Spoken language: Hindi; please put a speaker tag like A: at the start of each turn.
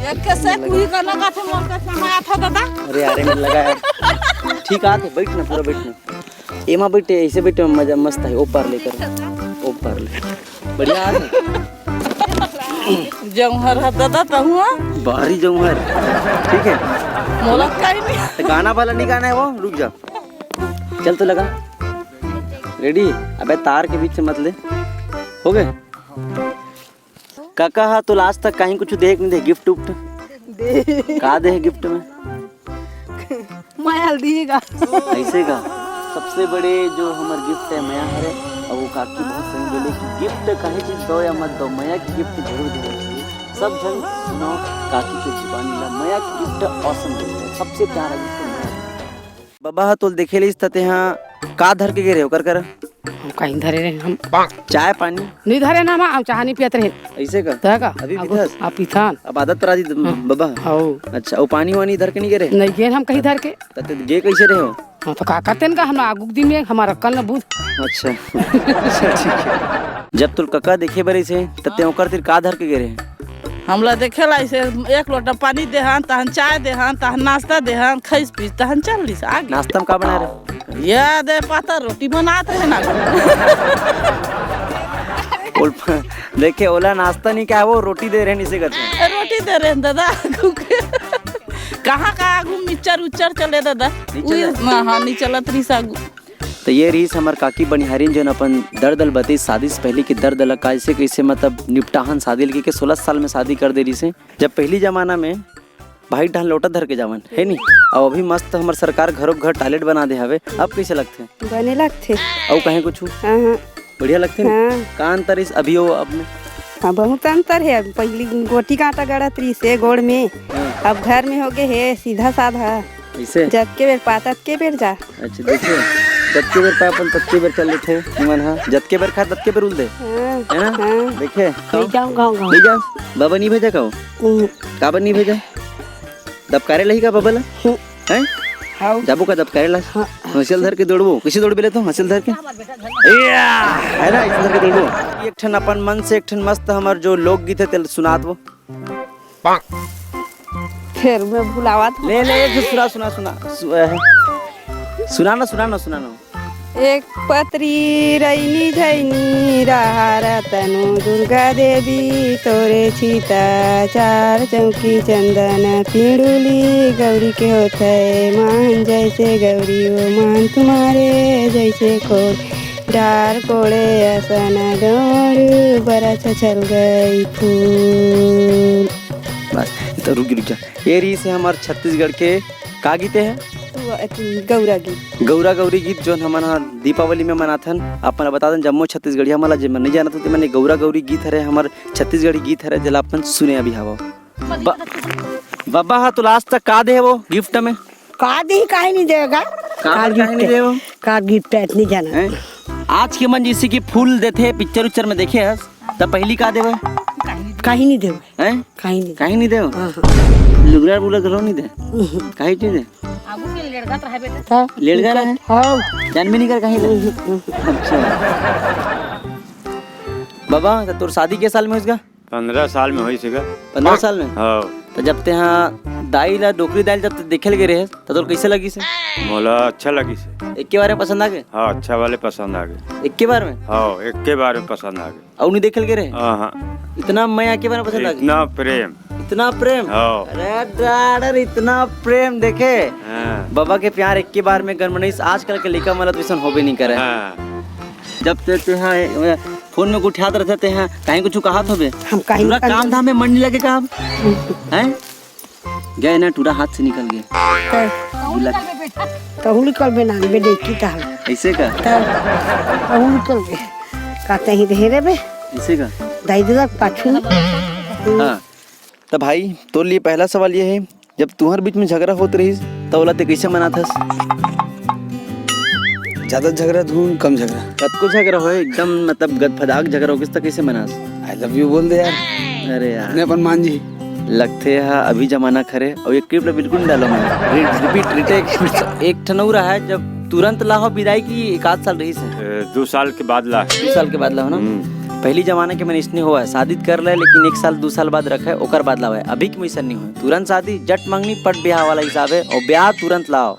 A: कैसे कोई का लगा था मोर का समाया था दादा।
B: अरे अरे मिल लगा यार। ठीक आके बैठना पूरा बैठना। एमा बैठे ऐसे बैठे मजा मस्त है। ऊपर लेकर ऊपर ले बढ़िया है।
A: जौहर है दादा तहुआ
B: बाहरी जौहर ठीक है।
A: मोला काई नहीं
B: तो गाना वाला नहीं गाना है वो रुक जा। चल तो लगा रेडी। अबे तार के बीच से मत ले। हो गए काका। हाँ तो लास्ट तक कहीं कुछ देख नहीं दे गिफ्ट उफ्ट
A: दे
B: का दे गिफ्ट में
A: माया दिएगा
B: ऐसे का सबसे बड़े जो हमार गिफ्ट है माया हरे। और वो काकी बहुत सही बोले कि गिफ्ट कहीं चीज दो या मत दो माया की गिफ्ट जरूर देना चाहिए। सब जन सुनो काकी के जुबानी ला माया की गिफ्ट ऑसम गिफ्ट है। सबसे प्यारा गिफ्ट माया। बाबा तो देखे ली तते यहाँ का धर के गिरे हो कर
C: कहीं धरे रहे हम
B: चाय पानी
C: नहीं धरे ना हम चाह नहीं पियत रहे
B: ऐसे का
C: तका
B: अभी
C: आप पिथान
B: अब आदत पर आदि बाबा।
C: हो
B: अच्छा वो पानी वानी धर के नहीं गिरे
C: नहीं गए हम कहीं धर के
B: तते गे कैसे रहे हो।
C: हाँ तो का करते का हम आगुक दी में हमारा कल न बुध।
B: अच्छा ठीक है। जब तुल कक्का देखे बरे से तते ओकर फिर का धर के गिरे
A: हमला देखेला ऐसे एक लोटा पानी देहन तहन चाय देहन तहन नाश्ता देहन खइस पीस तहन चल ली आगे।
B: नाश्ता में का बना रहे
A: ये दे पाता रोटी बनाते है ना
B: देखे ओला नाश्ता नहीं क्या है वो रोटी दे रहे हैं इसे करते हैं।
A: रोटी दे रहे हैं दादा कहाँ आगू मिक्सचर उच्चर चले दादा हाँ नहीं चलत रही सागू।
B: तो ये रीस हमार काकी बनिहारिन जो अपन दर्द बती शादी से पहले की दर्द लगा कैसे कैसे मतलब निपटाहन शादी लगी के 16 साल में शादी कर दे रही से। जब पहली जमाना में भाई ढाल लोटा धर के जावन है नी। और अभी मस्त हमार सरकार घरों घर टॉयलेट बना दे हवे। अब कैसे लगते
D: बने लगते
B: और कहीं कुछ बढ़िया लगते
D: हाँ।
B: का अंतर इस अभी हो अब में।
D: हाँ बहुत अंतर है। पहली गोटी कांटा गड़त रही से गोड़ में अब घर में हो गए है सीधा साधा
B: ऐसे
D: जब के बेर पातत के बेर जा।
B: अच्छा देखिए जब के बेर पापन तब के बेर चल रहे थे निमन। हाँ जब के बेर खा तब के बेर उल दे है ना। देखे
C: ले जाऊँ गाँव
B: ले जाओ बाबा नहीं भेजा कहो काबर नहीं भेजा दबकारे लही का बाबा ला हैं जाबू का दबकारे ला हंसल धर के दौड़बो किसी दौड़ बेले तो हंसल धर के है ना इस धर के दौड़बो। एक ठन अपन मन से एक ठन मस्त हमार जो लोकगीत है तेल सुनात वो
D: फिर मैं भुलावा
B: ले ले एक सुना सुना सुना सुनाना
D: एक पत्री रैनी झैनी रहारा तनु दुर्गा देवी तोरे छीता चार चौकी चंदन पिंडुली गौरी के होते मान जैसे गौरी वो मान तुम्हारे जैसे कोड डार कोड़े असन डोर बड़ा छल गई फूल।
B: बस तो रुक जा। ये री से हमारे छत्तीसगढ़ के का गीते हैं
D: गौरा गीत
B: गौरा गौरी गीत जो हमारा दीपावली में मनाथन अपन बता दें जम्मू छत्तीसगढ़िया मला जे नहीं जाना तो मैंने गौरा गौरी गीत है हमारे छत्तीसगढ़ी गीत है जला अपन सुने अभी हवा बाबा। हाँ तो लास्ट तक का दे वो गिफ्ट में
D: का दी काहे नहीं देगा
B: नहीं दे वो
D: का गिफ्ट नहीं जाना।
B: आज के मन जैसे कि फूल देते पिक्चर उच्चर में देखे है तब पहली का देवे
D: कहीं नहीं देव
B: हैं कहीं नहीं देव लुगड़ा बुला घरो नहीं दे कहीं नहीं दे लेड़गा रहा है जान भी नहीं कर कहीं। अच्छा बाबा तोर शादी के साल में होगा
E: 15 साल में हुई सीगा
B: 15 साल में।
E: हाँ
B: तो जब ते हाँ दाई ला डोकरी दाल जब देखे लगे रहे तो तोर कैसे लगी से
E: मोला अच्छा लगी से
B: एक के बार में पसंद आ गए।
E: हाँ अच्छा वाले पसंद आ गए
B: एक के बार में
E: हाँ एक के बार में पसंद आ गए
B: और नहीं देखे लगे रहे
E: हाँ
B: इतना मैं के बार में पसंद आ गया
E: इतना प्रेम हाँ
B: अरे डाडर इतना प्रेम देखे बाबा के प्यार एक के बार में गनमनीस आजकल के लड़का मतलब वैसा होबे नहीं करे। जब ते हाँ फोन में उठाते रहते हैं कहीं कुछ कहा तो
D: हम कहीं
B: पूरा काम धाम में मन नहीं लगे का अब हैं गए ना टूरा हाथ से निकल गए
D: तो निकल बे ना बे देखी था
B: ऐसे का
D: तो निकल बे कहते ही ढेरे बे
B: ऐसे का
D: दाई दादा पाछू।
B: हाँ तो भाई तो लिए पहला सवाल ये है जब तुम्हारे बीच में झगड़ा होते रही तो बोला ते कैसे मना था।
F: ज्यादा झगड़ा धूम कम झगड़ा
B: कब को झगड़ा हो एकदम मतलब गदफदाक झगड़ा हो किस तक कैसे मना।
F: आई लव यू बोल दे यार।
B: अरे यार
F: ने अपन मान जी
B: लगते है अभी जमाना खरे और ये क्लिप बिल्कुल नहीं डालो मैं रिपीट रिटेक एक ठनौरा है जब तुरंत लाहो विदाई की 1 आध साल रही से
E: 2 साल के बाद ला
B: 2 साल के बाद लाहो ना पहली जमाने के मनीष नहीं हुआ है, शादी कर ले लेकिन 1 साल 2 साल बाद रखे ओकर बाद लावे। अभी के मिशन नहीं हुआ, तुरंत शादी जट मंगनी पट ब्याह वाला हिसाब है और ब्याह तुरंत लाओ।